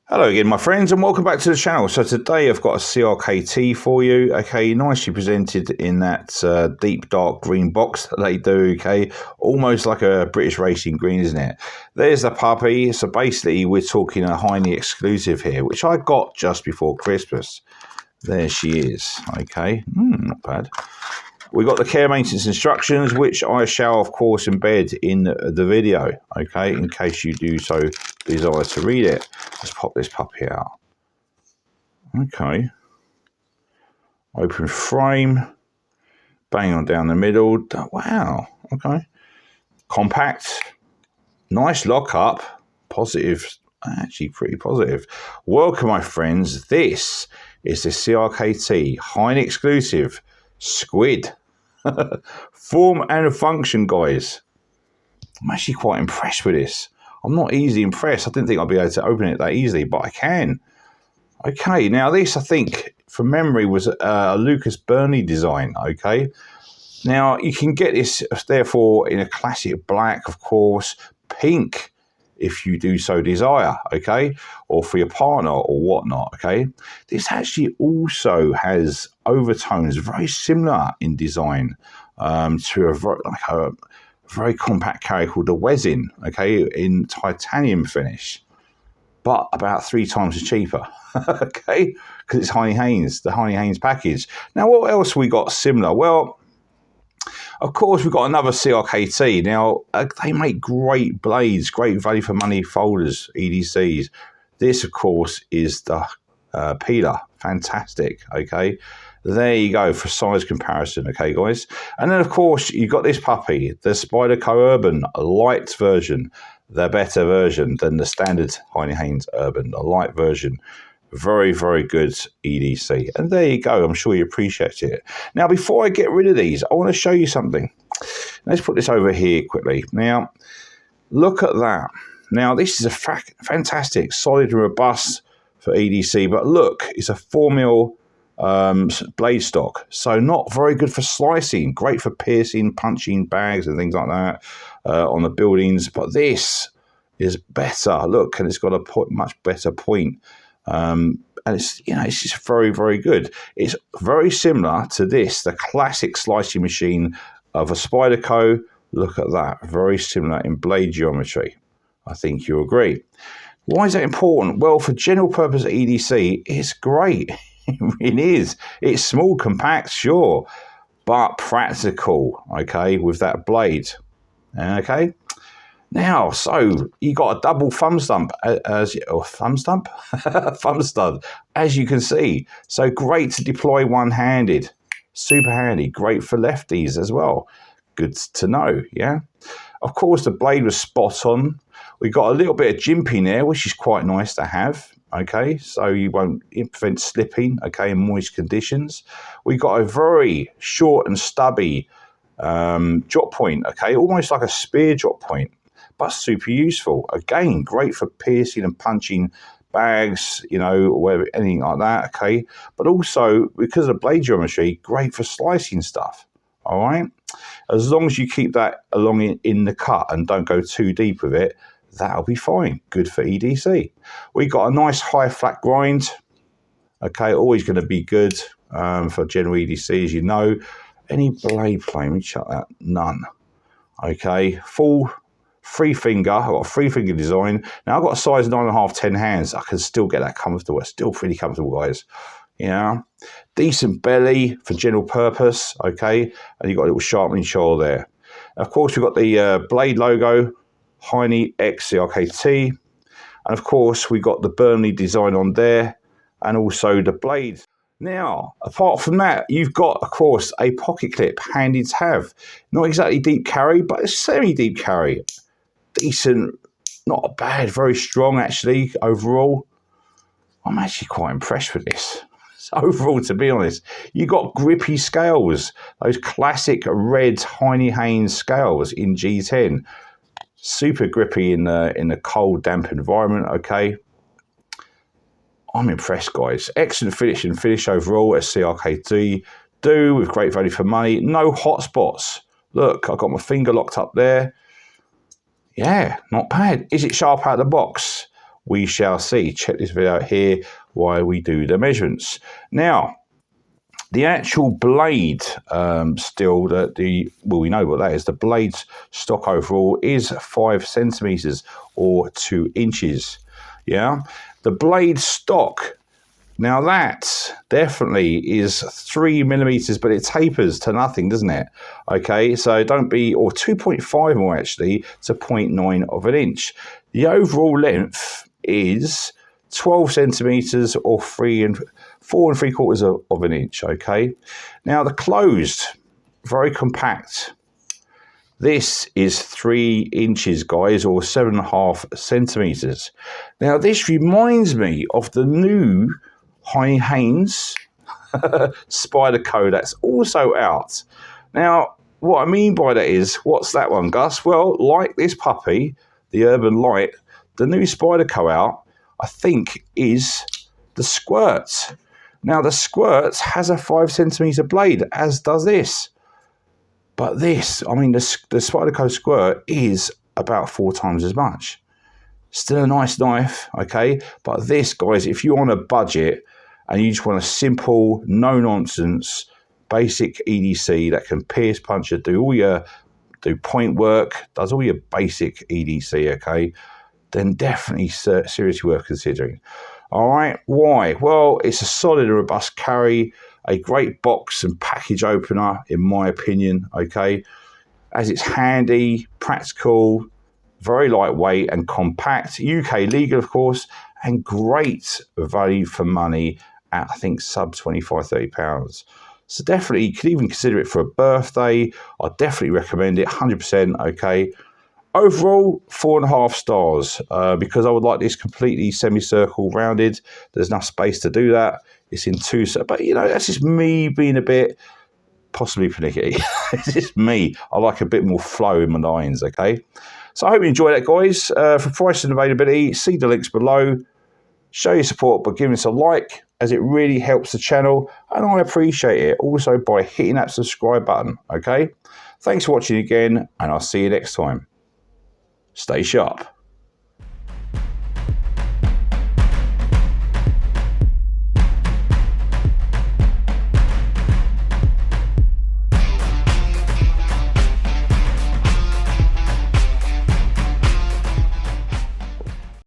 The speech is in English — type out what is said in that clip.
Hello again, my friends, and welcome back to the channel. So today I've got a CRKT for you, okay, nicely presented in that deep dark green box that they do, okay, almost like a British racing green, isn't it? There's the puppy. So basically we're talking a Heinnie exclusive here, which I got just before Christmas. There she is, okay, not bad. We've got the care maintenance instructions, which I shall, of course, embed in the video, okay, in case you do so desire to read it. Let's pop this puppy out. Okay. Open frame. Bang on down the middle. Wow, okay. Compact. Nice lock-up. Positive. Actually, pretty positive. Welcome, my friends. This is the CRKT Heinnie exclusive SQUID. Form and function, guys. I'm actually quite impressed with this. I'm not easily impressed. I didn't think I'd be able to open it that easily, but I can. Okay, now this, I think, from memory, was a Lucas Burnley design, okay? Now, you can get this, therefore, in a classic black, of course, pink, if you do so desire, okay? Or for your partner or whatnot, okay? This actually also has overtones very similar in design to a very compact carry called the Wezzin, okay, in titanium finish, but about 3 times cheaper, okay, because it's Heinnie Haynes, the Heinnie Haynes package. Now, what else we got similar? Well, of course, we've got another CRKT. Now, they make great blades, great value for money folders, EDCs. This, of course, is the peeler. Fantastic, okay? There you go for size comparison, okay, guys? And then, of course, you've got this puppy, the Spyderco Urban light version, the better version than the standard Heinnie Haynes Urban, the light version. Very, very good EDC. And there you go. I'm sure you appreciate it. Now, before I get rid of these, I want to show you something. Let's put this over here quickly. Now, look at that. Now, this is a fantastic, solid and robust for EDC. But look, it's a 4mm blade stock. So not very good for slicing. Great for piercing, punching bags and things like that on the buildings. But this is better. Look, and it's got a much better point. And it's, it's just very, very good. It's very similar to this, the classic slicing machine of a Spyderco. Look at that. Very similar in blade geometry. I think you agree. Why is that important? Well, for general purpose EDC, it's great. It is. It's small, compact, sure, but practical, okay, with that blade. Okay. Now, so you got a double thumb stump, thumb stud, as you can see. So great to deploy one-handed, super handy, great for lefties as well. Good to know, yeah. Of course, the blade was spot on. We got a little bit of jimping there, which is quite nice to have. Okay, so you won't prevent slipping. Okay, in moist conditions. We got a very short and stubby drop point. Okay, almost like a spear drop point, but super useful. Again, great for piercing and punching bags, or anything like that, okay? But also, because of the blade geometry, great for slicing stuff, all right? As long as you keep that along in the cut and don't go too deep with it, that'll be fine. Good for EDC. We got a nice high flat grind, okay? Always going to be good for general EDC, as you know. Any blade plane, let me check that, none. Okay, full 3-finger, I've got a 3-finger design. Now I've got a size 9.5, 10 hands. I can still get that comfortable. It's still pretty comfortable, guys. Decent belly for general purpose, okay? And you've got a little sharpening shoulder there. Of course, we've got the blade logo, Heinnie X CRKT. And of course, we've got the Burnley design on there and also the blade. Now, apart from that, you've got, of course, a pocket clip handy to have. Not exactly deep carry, but a semi-deep carry. Decent, not bad, very strong actually overall. I'm actually quite impressed with this. Overall, to be honest, you got grippy scales, those classic red Heinnie Haynes scales in G10. Super grippy in the cold, damp environment, okay? I'm impressed, guys. Excellent finish overall at CRKT. Do with great value for money. No hot spots. Look, I've got my finger locked up there. Yeah, not bad. Is it sharp out of the box? we shall see. Check this video out here while we do the measurements. Now, the actual blade steel, we know what that is. The blade's stock overall is 5 centimeters or 2 inches. Yeah, the blade stock. Now that definitely is 3 millimeters, but it tapers to nothing, doesn't it? Okay, so don't be, or 2.5 more actually, to 0.9 of an inch. The overall length is 12 centimeters or 4 3/4 of an inch. Okay, now the closed, very compact. This is 3 inches, guys, or 7.5 centimeters. Now this reminds me of the new Heinnie Haynes Spyderco that's also out. Now, what I mean by that is, what's that one, Gus? Well, like this puppy, the Urban Light, the new Spyderco out, I think, is the Squirt. Now, the Squirt has a 5 centimeter blade, as does this. But this, I mean, the Spyderco Squirt is about 4 times as much. Still a nice knife, okay? But this, guys, if you're on a budget and you just want a simple, no-nonsense, basic EDC that can pierce, puncture, do point work, does all your basic EDC, okay? Then definitely seriously worth considering. All right, why? Well, it's a solid and robust carry, a great box and package opener, in my opinion, okay? As it's handy, practical, very lightweight and compact, UKLegal, of course, and great value for money at, I think, sub 25, 30 pounds. So definitely, you could even consider it for a birthday. I definitely recommend it, 100%, okay? Overall, 4.5 stars, because I would like this completely semicircle rounded. There's enough space to do that. It's in 2, but you know, that's just me being a bit possibly panicky. It's just me. I like a bit more flow in my lines, okay? So I hope you enjoy that, guys. For price and availability, see the links below. Show your support by giving us a like, as it really helps the channel, and I appreciate it also by hitting that subscribe button, okay? Thanks for watching again, and I'll see you next time. Stay sharp.